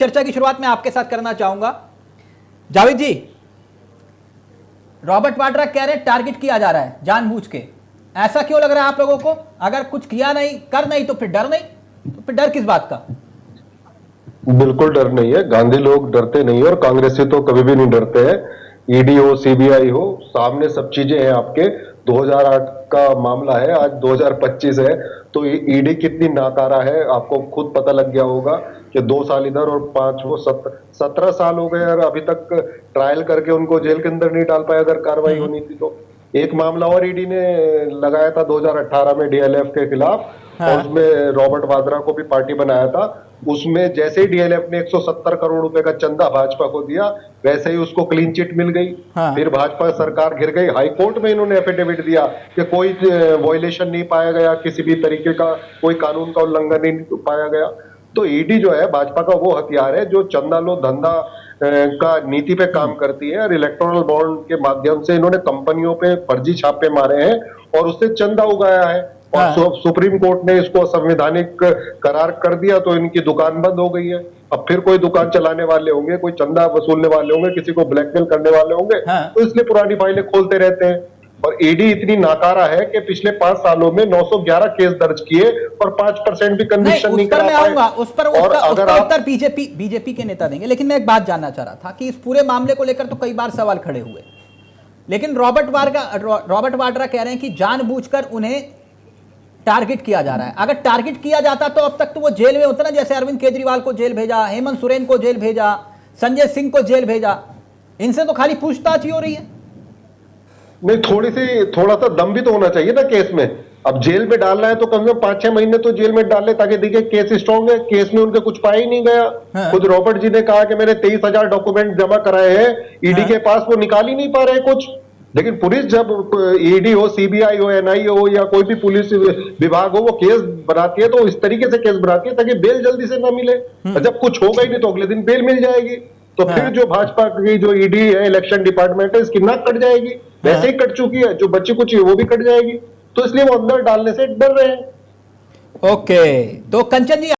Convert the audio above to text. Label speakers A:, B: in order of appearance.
A: चर्चा की शुरुआत मैं आपके साथ करना चाहूंगा। जावेद जी, रॉबर्ट वाड्रा कह रहे हैं टारगेट किया जा रहा है जानबूझ के। ऐसा क्यों लग रहा है आप लोगों को? अगर कुछ किया नहीं, कर नहीं तो फिर डर नहीं, तो फिर डर किस बात का?
B: बिल्कुल डर नहीं है। गांधी लोग डरते नहीं है और कांग्रेसी तो कभी भी नहीं डरते हैं। ईडी हो, सीबीआई हो, सामने सब चीजें हैं आपके। 2008 का मामला है, आज 2025 है, तो ईडी कितनी नाकारा है आपको खुद पता लग गया होगा कि 2 साल इधर और 5 वो 17 साल हो गए और अभी तक ट्रायल करके उनको जेल के अंदर नहीं डाल पाए। अगर कार्रवाई होनी थी तो एक मामला और ईडी ने लगाया था 2018 में डीएलएफ के खिलाफ।
A: हाँ।
B: और उसमें रॉबर्ट वाड्रा को भी पार्टी बनाया था। उसमें जैसे ही डीएलएफ ने 170 करोड़ रुपए का चंदा भाजपा को दिया, वैसे ही उसको क्लीन चिट मिल गई।
A: हाँ।
B: फिर भाजपा सरकार गिर गई। हाई कोर्ट में इन्होंने एफिडेविट दिया कि कोई वॉयलेशन नहीं पाया गया, किसी भी तरीके का कोई कानून का उल्लंघन नहीं पाया गया। तो ईडी जो है भाजपा का वो हथियार है जो चंदा लो धंधा का नीति पे काम करती है। और इलेक्टोरल बॉन्ड के माध्यम से इन्होंने कंपनियों पे फर्जी छापे मारे हैं और उससे चंदा उगाया है। और
A: हाँ।
B: सुप्रीम कोर्ट ने इसको संवैधानिक करार कर दिया तो इनकी दुकान बंद हो गई है। अब फिर कोई दुकान चलाने वाले होंगे, कोई चंदा वसूलने वाले होंगे, किसी को ब्लैकमेल करने वाले होंगे।
A: हाँ।
B: तो इसलिए पुरानी फाइलें खोलते रहते हैं। और ईडी इतनी नाकारा है कि पिछले 5 सालों में 911 केस दर्ज किए और 5% भी कन्विक्शन नहीं करा पाए।
A: उस पर उसका उत्तर बीजेपी के नेता देंगे, लेकिन मैं एक बात जानना चाह रहा था कि इस पूरे मामले को लेकर तो कई बार सवाल खड़े हुए, लेकिन रॉबर्ट वाड्रा कह रहे हैं कि जानबूझकर उन्हें टारगेट किया जा रहा है। अगर टारगेट किया जाता तो अब तक तो वो जेल में होता ना, जैसे अरविंद केजरीवाल को जेल भेजा, हेमंत सोरेन को जेल भेजा, संजय सिंह को जेल भेजा। इनसे तो खाली पूछताछ ही हो रही है।
B: नहीं, थोड़ा सा दम भी तो होना चाहिए ना केस में। अब जेल में डालना है तो कम से कम 5-6 महीने तो जेल में डाल ले ताकि देखिए केस स्ट्रॉन्ग है। केस में उनके कुछ पाया ही नहीं गया।
A: हाँ।
B: खुद रॉबर्ट जी ने कहा कि मैंने 23,000 डॉक्यूमेंट जमा कराए हैं, ईडी के पास वो निकाल ही नहीं पा रहे कुछ। लेकिन पुलिस जब ईडी हो, सीबीआई हो, एनआईए हो या कोई भी पुलिस विभाग हो, वो केस बनाती है तो इस तरीके से केस बनाती है ताकि बेल जल्दी से ना मिले। जब कुछ होगा ही नहीं तो अगले दिन बेल मिल जाएगी। तो फिर जो भाजपा की जो ईडी है, इलेक्शन डिपार्टमेंट है, इसकी नाक कट जाएगी। वैसे ही कट चुकी है, जो बच्ची कुछ है वो भी कट जाएगी। तो इसलिए वो अंदर डालने से डर रहे हैं।
A: ओके, तो कंचन जी